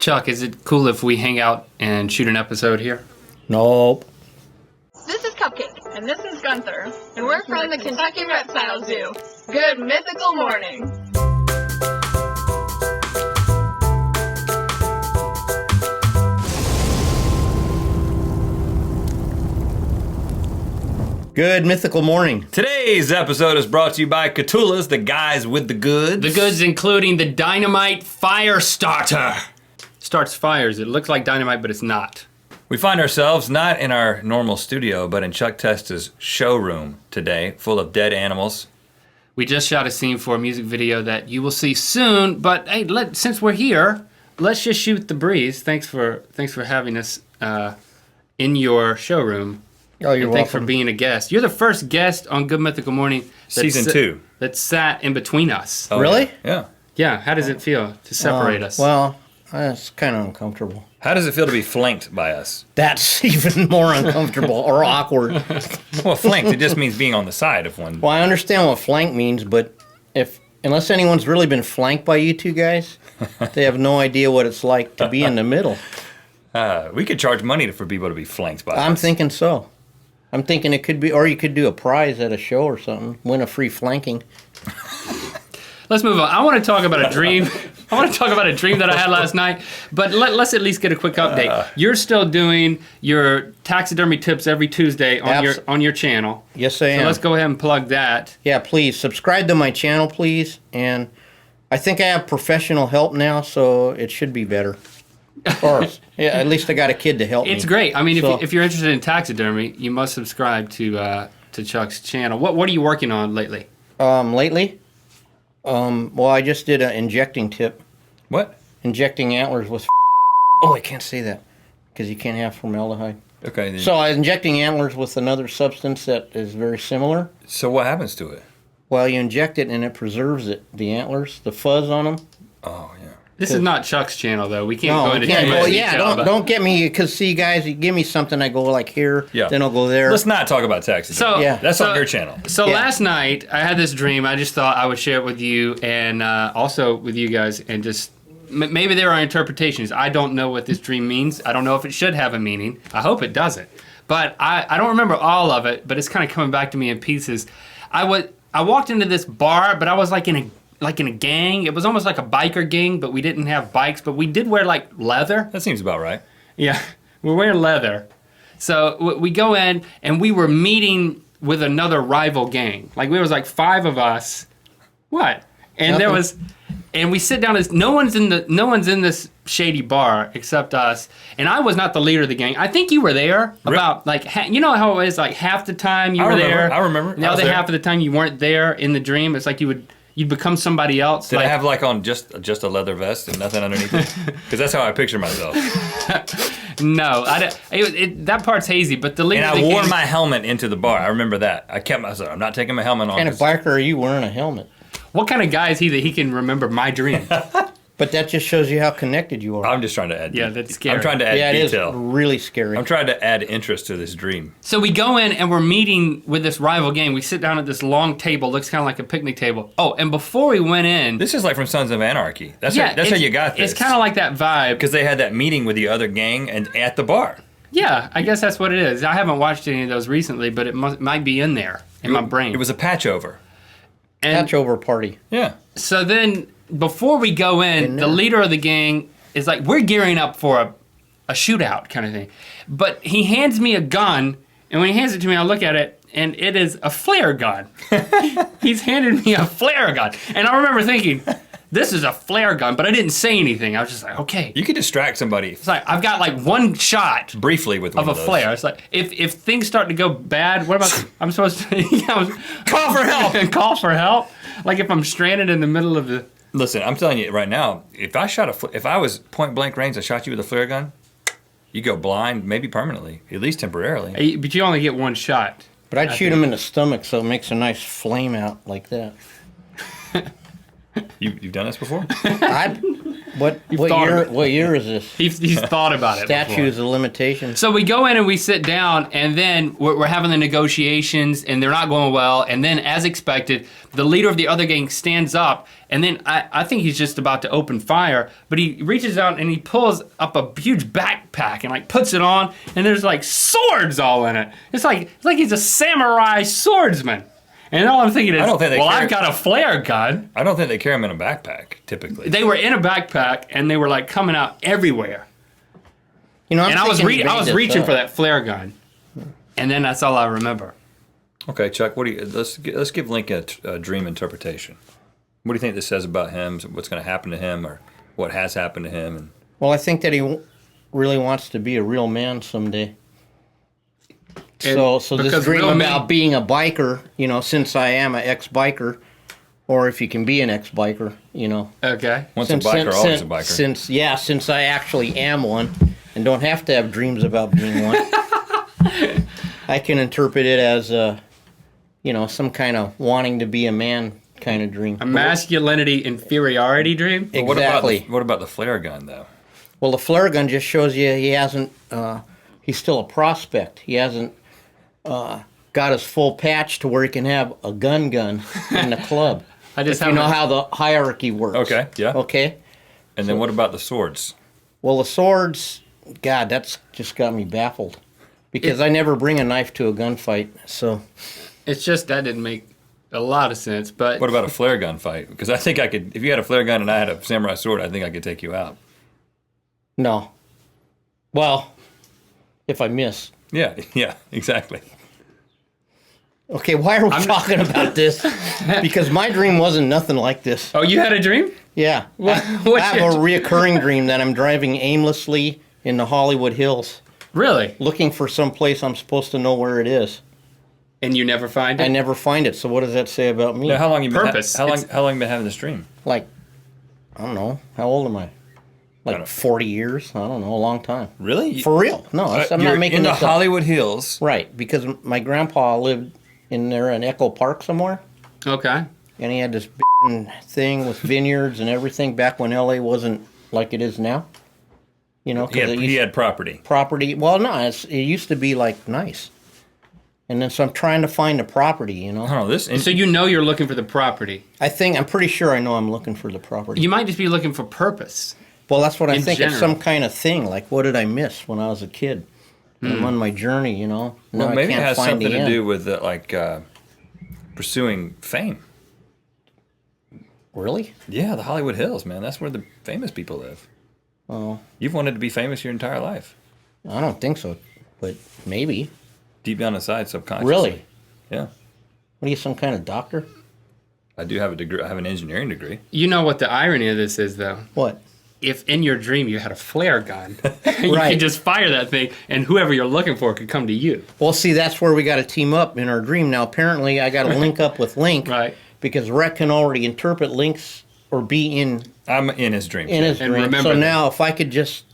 Chuck, is it cool if we hang out and shoot an episode here? Nope. This is Cupcake, and this is Gunther, and we're from the Kentucky Reptile Zoo. Good mythical morning. Good mythical morning. Today's episode is brought to you by Catulas, the guys with the goods. The goods including the dynamite fire starter. Starts fires. It looks like dynamite, but it's not. We find ourselves not in our normal studio, but in Chuck Testa's showroom today, full of dead animals. We just shot a scene for a music video that you will see soon, but hey, since we're here, let's just shoot the breeze. Thanks for having us in your showroom. Oh, you're welcome. Thanks for being a guest. You're the first guest on Good Mythical Morning. Season 2. That sat in between us. Oh, really? Yeah. Yeah, how does it feel to separate us? Well, that's kind of uncomfortable. How does it feel to be flanked by us? That's even more uncomfortable or awkward. Well, flanked, it just means being on the side of one. Well, I understand what flank means, but unless anyone's really been flanked by you two guys, they have no idea what it's like to be in the middle. We could charge money for people to be flanked by us. I'm thinking so. I'm thinking it could be, or you could do a prize at a show or something, win a free flanking. Let's move on. I want to talk about a dream. I want to talk about a dream that I had last night, but let's at least get a quick update. You're still doing your taxidermy tips every Tuesday on your channel. Yes, I am. So let's go ahead and plug that. Yeah, please subscribe to my channel, please. And I think I have professional help now, so it should be better. Or yeah, at least I got a kid to help me. It's great. I mean, So- if you're interested in taxidermy, you must subscribe to Chuck's channel. What are you working on lately? Lately? Well, I just did an injecting tip. What? Injecting antlers with Oh, I can't say that because you can't have formaldehyde. Okay. Then. So I was injecting antlers with another substance that is very similar. So what happens to it? Well, you inject it and it preserves it, the antlers, the fuzz on them. Oh, yeah. This is not Chuck's channel, though. We can't go into too Well, much yeah, detail. don't get me, because see, guys, you give me something, I go like here, then I'll go there. Let's not talk about taxes. So Yeah. That's on your channel. So Yeah. last night I had this dream. I just thought I would share it with you and also with you guys, and just maybe there are interpretations. I don't know what this dream means. I don't know if it should have a meaning. I hope it doesn't. But I don't remember all of it. But it's kind of coming back to me in pieces. I walked into this bar, but I was like in a gang. It was almost like a biker gang, but we didn't have bikes. But we did wear like leather. That seems about right. Yeah, we're wearing leather. So we go in, and we were meeting with another rival gang. Like, there was like 5 of us. What? And there was, and we sit down. No one's in this shady bar except us. And I was not the leader of the gang. I think you were there. About like, you know how it is, like half the time you were there. I remember. The other half of the time you weren't there in the dream. It's like you'd become somebody else. Did I have like on just a leather vest and nothing underneath it? Because that's how I picture myself. No, that part's hazy. But the leader. And I wore my helmet into the bar. I remember that. I kept myself. I'm not taking my helmet on. What kind of biker are you wearing a helmet? What kind of guy is he that he can remember my dream? But that just shows you how connected you are. I'm just trying to add. Yeah, that's scary. I'm trying to add detail. It is really scary. I'm trying to add interest to this dream. So we go in and we're meeting with this rival gang. We sit down at this long table, looks kind of like a picnic table. Oh, and before we went in, This is like from Sons of Anarchy. That's how you got this. It's kind of like that vibe. Because they had that meeting with the other gang and at the bar. Yeah, I guess that's what it is. I haven't watched any of those recently, but it might be in there in my brain. It was a patch over. And Patch over party. Yeah. so then before we go in, the leader of the gang is like, we're gearing up for a shootout kind of thing. But he hands me a gun, and when he hands it to me, I look at it, and it is a flare gun. He's handed me a flare gun. And I remember thinking, this is a flare gun, but I didn't say anything. I was just like, okay. You could distract somebody It's like, I've got like one shot briefly with one of a those. flare. It's like, if things start to go bad, what about, I'm supposed to Call for help! and call for help? Like if I'm stranded in the middle of the... Listen, I'm telling you right now, if I was point blank range and shot you with a flare gun, you go blind, maybe permanently, at least temporarily. But you only get one shot. But I'd shoot him in the stomach so it makes a nice flame out like that. You've done this before? What year is this? He's thought about it. Statutes of limitations. So we go in and we sit down, and then we're having the negotiations, and they're not going well. And then, as expected, the leader of the other gang stands up, and then I think he's just about to open fire, but he reaches out and he pulls up a huge backpack and like puts it on, and there's like swords all in it. It's like he's a samurai swordsman. And all I'm thinking is, I've got a flare gun. I don't think they carry them in a backpack, typically. They were in a backpack, and they were like coming out everywhere. You know, I was reaching for that flare gun, and then that's all I remember. Okay, Chuck. Let's give Link a dream interpretation. What do you think this says about him? What's going to happen to him, or what has happened to him? Well, I think that he really wants to be a real man someday. So this dream about being a biker, you know, since I am an ex-biker, or if you can be an ex-biker, you know. Okay. Once a biker, always a biker. Since I actually am one, and don't have to have dreams about being one, I can interpret it as some kind of wanting to be a man kind of dream. A masculinity inferiority dream? Exactly. What about the flare gun, though? Well, the flare gun just shows you he hasn't, he's still a prospect. He hasn't got his full patch to where he can have a gun in the club. You know how the hierarchy works. Okay, yeah. Okay? And then what about the swords? Well, the swords, God, that's just got me baffled. Because I never bring a knife to a gunfight, so... It's just that didn't make a lot of sense, but... What about a flare gun fight? Because I think I could... If you had a flare gun and I had a samurai sword, I think I could take you out. No. Well, if I miss... Yeah, exactly. Okay, why are we talking about this? Because my dream wasn't nothing like this. Oh, you had a dream? Yeah. I have a reoccurring dream that I'm driving aimlessly in the Hollywood Hills. Really? Looking for some place I'm supposed to know where it is. And you never find it? I never find it, so what does that say about me? Now, how long you been Purpose. How long you been having this dream? Like, I don't know. How old am I? Like 40 years? I don't know, a long time. Really? For real. No, I'm not making in the this up. Hollywood Hills. Right, because my grandpa lived in Echo Park somewhere. Okay. And he had this thing with vineyards and everything back when LA wasn't like it is now. You know, he had property. Property. Well, no, it used to be like nice. And then so I'm trying to find the property, you know. Oh, so you know you're looking for the property. I'm pretty sure I know I'm looking for the property. You might just be looking for purpose. Well, that's what I think. General. It's some kind of thing. Like, what did I miss when I was a kid? I'm on my journey, you know. Well, now maybe I can't it has find something the to end. do with pursuing fame. Really? Yeah, the Hollywood Hills, man. That's where the famous people live. Oh. You've wanted to be famous your entire life. I don't think so, but maybe. Deep down inside, subconsciously. Really? Yeah. What are you, some kind of doctor? I do have a degree. I have an engineering degree. You know what the irony of this is, though? What? If in your dream you had a flare gun, you Right. could just fire that thing, and whoever you're looking for could come to you. Well, see, that's where we got to team up in our dream. Now, apparently, I got to link up with Link. Right. Because Rhett can already interpret Link's or be in I'm in his dream. his And dream. remember So that. now, if I could just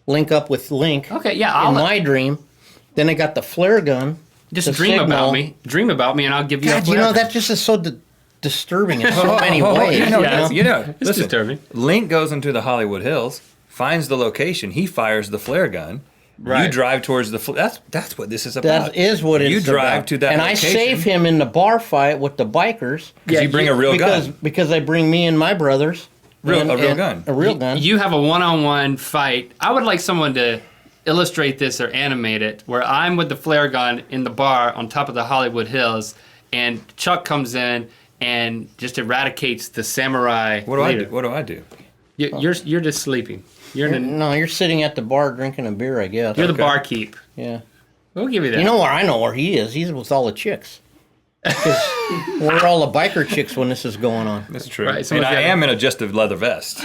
link up with Link Okay, yeah, in my dream, then I got the flare gun. just the dream signal. about me. Dream about me, and I'll give you a God, flare you know, gun. that just is so disturbing in so many ways. You know, It's listen, disturbing. Link goes into the Hollywood Hills, finds the location, he fires the flare gun. Right. You drive towards the that's what this is about. That is what it's You drive about. to that and location. I save him in the bar fight with the bikers. Because you bring a real gun. Because I bring me and my brothers. A real gun. A real gun. You have a one-on-one fight. I would like someone to illustrate this or animate it, where I'm with the flare gun in the bar on top of the Hollywood Hills, and Chuck comes in and just eradicates the samurai. What do leader. I do? What do I do? You're just sleeping. No, you're sitting at the bar drinking a beer, I guess. You're the Okay. barkeep. Yeah. We'll give you that. You know where I know where he is? He's with all the chicks. 'Cause where are all the biker chicks when this is going on? That's true. Right, And someone's I got- am in a leather vest.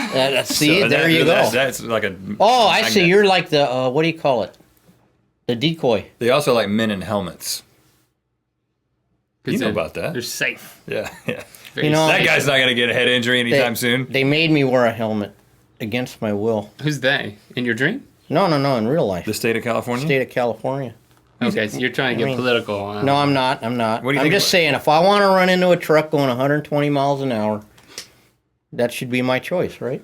See, So there you go. That's like a. Oh, I see. magnet. You're like the, what do you call it? The decoy. They also like men in helmets. You know they're- about that? They're safe. Yeah. You know, That guy's not going to get a head injury anytime soon. They made me wear a helmet against my will. Who's they? In your dream? No, in real life. The state of California? State of California. Okay, so you're trying to get political. No, I'm not. What do you I'm think just saying, if I want to run into a truck going 120 miles an hour, That should be my choice, right?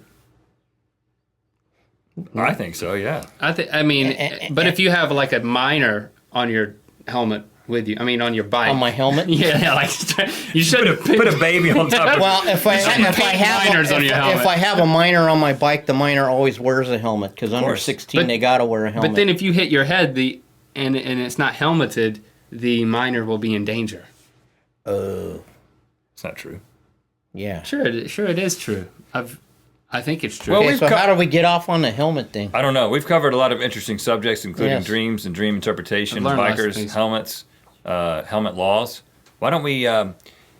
I think so. Yeah. I mean, but if you have like a minor on your helmet with you, I mean, on your bike. On my helmet? Yeah, like you should have Put a baby on top of Well, if I have a minor on my bike, the minor always wears a helmet because under 16 they gotta wear a helmet. But then if you hit your head, and it's not helmeted, the minor will be in danger. It's not true. Yeah. Sure, it is true. I think it's true. Well, Okay, so how do we get off on the helmet thing? I don't know. We've covered a lot of interesting subjects, including Yes. dreams and dream interpretation, I've learned lots of bikers, things. helmets, helmet laws. Why don't we?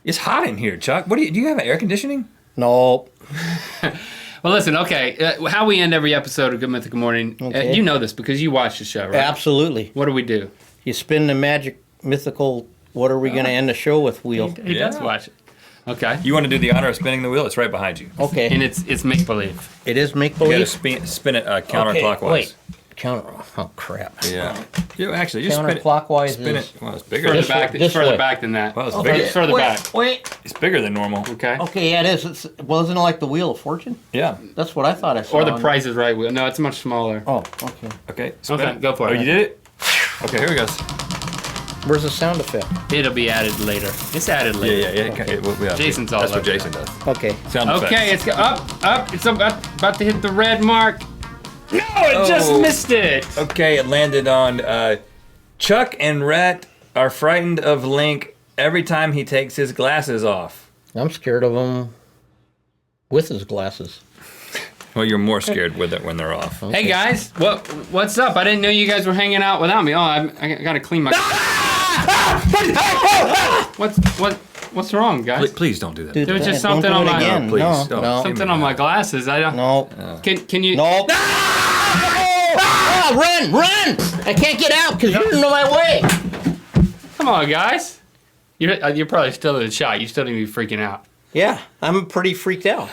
It's hot in here, Chuck. Do you have air conditioning? No. Well, listen, okay. How we end every episode of Good Mythical Morning, Okay. you know this because you watch the show, right? Absolutely. What do we do? You spin the magic mythical. What are we going to end the show with? Wheel. He does Yeah. watch it. Okay. You want to do the honor of spinning the wheel? It's right behind you. Okay. And it's make believe. It is make You got to believe. spin it counterclockwise. Wait. Counter. Oh crap. Yeah. Actually, just spin it. Counterclockwise Spin is. it. Well, it's bigger. Further This back. way- It's this further way. back than that. Well, it's Okay, bigger. it's further back. Wait. It's bigger than normal. Okay. Okay, yeah, it is. Well, isn't it like the Wheel of Fortune? Yeah. That's what I thought I saw. Or the on- Price is Right wheel. No, it's much smaller. Oh, okay. Okay. Spin Okay, it. go for it. Oh, you did it? Okay, here we go. Where's the sound effect? It'll be added later. It's added later. Yeah. Jason's all That's what over Jason that. does. Okay. Sound Okay, effects. it's up. It's about to hit the red mark. No, it just missed it. Okay, it landed on Chuck and Rhett are frightened of Link every time he takes his glasses off. I'm scared of him with his glasses. Well, you're more scared with it when they're off. Hey guys, what's up? I didn't know you guys were hanging out without me. Oh, I gotta clean my. What's wrong, guys? Please don't do that. Dude, There was just don't something do on it my- again. No, please, No, don't. no, Something on my glasses. I don't. no. Can you? Nope. Ah, run! I can't get out because you're in my way. Come on, guys. You're probably still in the shot. You still need to be freaking out. Yeah, I'm pretty freaked out.